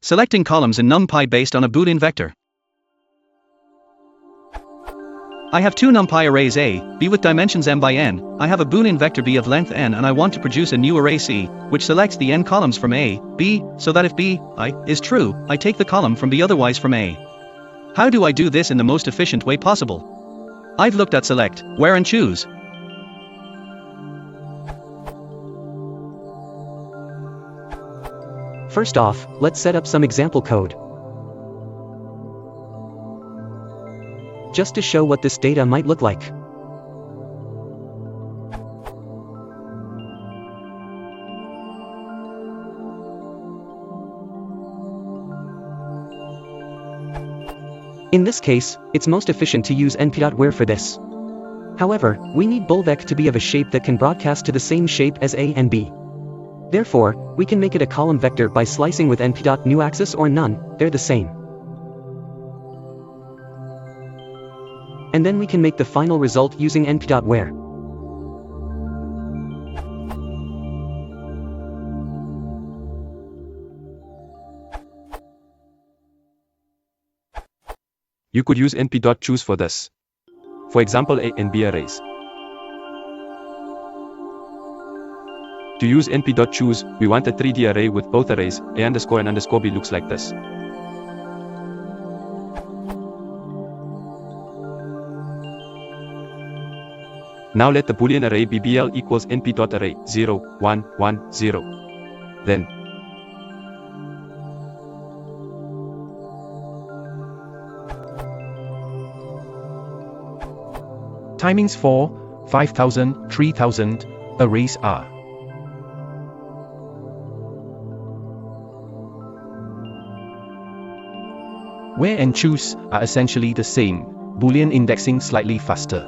Selecting columns in Numpy based on a Boolean vector. I have two Numpy arrays A, B with dimensions m by n. I have a Boolean vector b of length n and I want to produce a new array C, which selects the n columns from A, B, so that if B, I, is true, I take the column from B otherwise from A. How do I do this in the most efficient way possible? I've looked at select, where and choose. First off, let's set up some example code. Just to show what this data might look like. In this case, it's most efficient to use np.where for this. However, we need boolvec to be of a shape that can broadcast to the same shape as A and B. Therefore, we can make it a column vector by slicing with np.newAxis or none, they're the same. And then we can make the final result using np.where. You could use np.choose for this. For example, A and B arrays. To use np.choose, we want a 3D array with both arrays, A underscore and underscore B looks like this. Now let the Boolean array be BL equals np.array 0, 1, 1, 0. Then timings for 5000, 3000 arrays are where and choose are essentially the same, Boolean indexing slightly faster.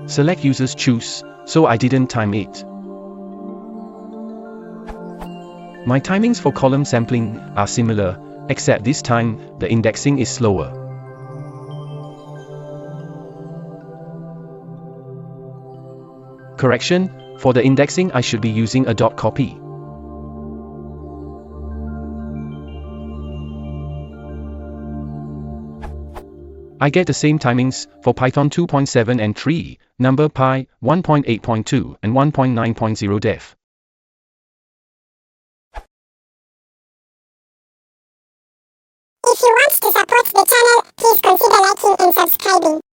Select uses choose, so I didn't time it. My timings for column sampling are similar, except this time the indexing is slower. Correction, for the indexing I should be using a dot copy. I get the same timings for Python 2.7 and 3, NumPy 1.8.2 and 1.9.0 def. If you want to support the channel, please consider liking and subscribing.